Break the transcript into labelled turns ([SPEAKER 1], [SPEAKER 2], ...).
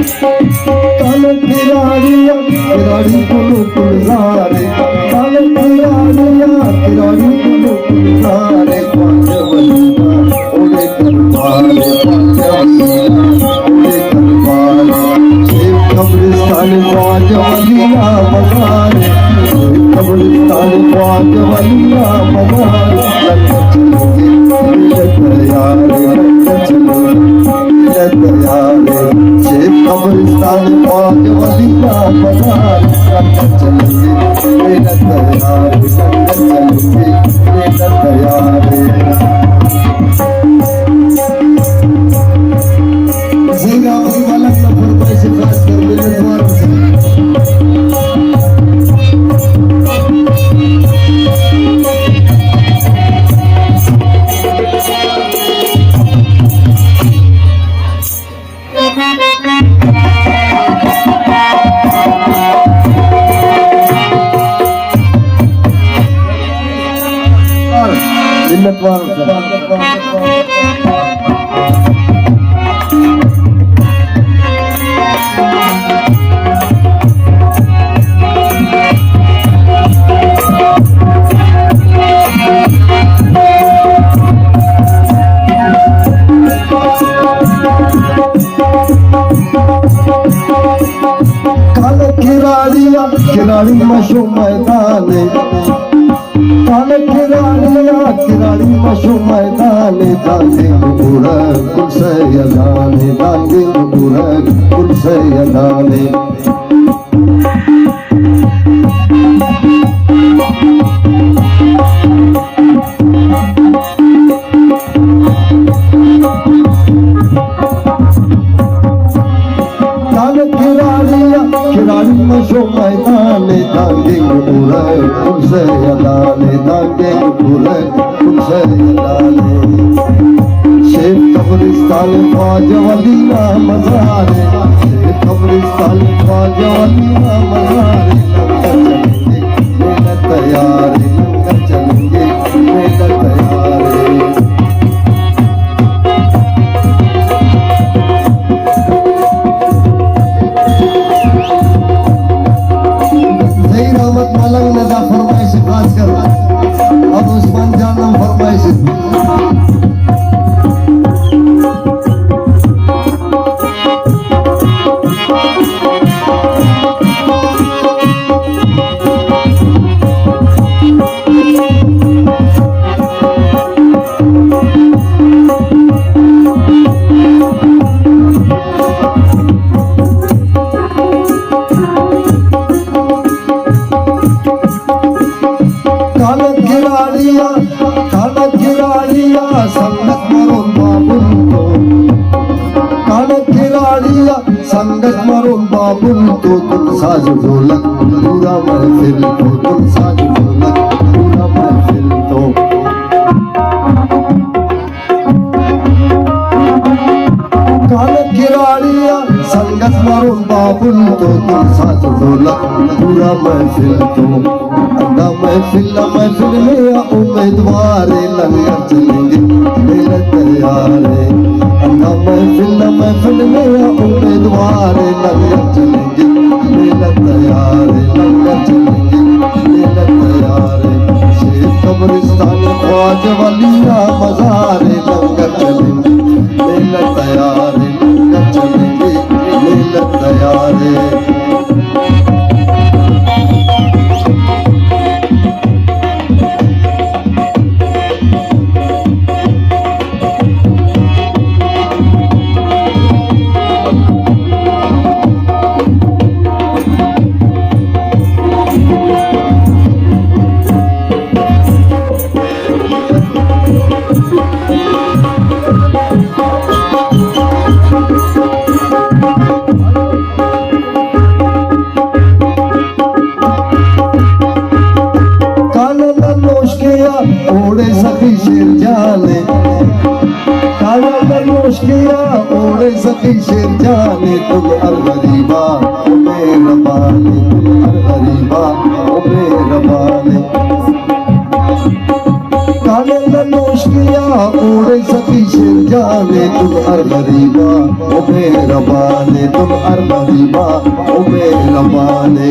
[SPEAKER 1] काल खिलाड़िया खिलाड़ी कुलु कुलजारे, काल खिलाड़िया खिलाड़ी कुलु कुलजारे, पांच वलिया ओले दरबारे, पांच वलिया ओले दरबारे, शेख कब्रिस्तान पांच वलिया मज़ारे, शेख कब्रिस्तान पांच वलिया मज़ारे, लग चलोगे शेख कब्रिस्तान पांच वलिया मज़ारे, चलोगे खिलाड़ी मशो मैदाने, काल खिलाड़िया खिलाड़ी मशो मैदाने, दांगे बुरा कुल से यदाने, दांगे बुरा कुल से यदाने, खिलाड़ी मशो मैदाने, दांगे बुरा कुल से यदाने, दांगे बुरा कुल से यदाने, शेख कब्रिस्तान पांच वलिया मज़ारे, शेख कब्रिस्तान पांच वलिया मज़ारे, लंगर तैयारे, लंगर चलेंगे मेला तैयारे, मलंग नजा फरमाइश खास कर अब उस्मान जान फरमाइश संगत मरून बाबुल तो तुम साज ढोलक पूरा महफिल तो तुम साज ढोलक पूरा महफिल तो काल खिलाड़िया संगत मरून बाबुल तो तुम साज ढोलक पूरा महफिल तो अंधा महफिल में उम्मीदवार लंगर चलेंगे मेरे तैयारे, अंधा महफिल में उम्मीदवार लंगर चलेंगे मेला तैयारे, लंगर चलेंगे मेला तैयारे, शेख कब्रिस्तान पांच वलिया मज़ारे, लंगर चलेंगे मेला तैयारे, लंगर चलेंगे मेला तैयारे, ओढ़े सखी शेर जाने, काला नोश किया ओढ़े सखी शेर जाने, तुम हर गरीबा ओ मेरा बाने, तुम हर गरीबा ओ मेरा बाने, काला नोश किया उड़े सखी शेर जाने तुम अर गरीबा ओ मेहरबाने तुम अर गरीबा ओ मेहरबाने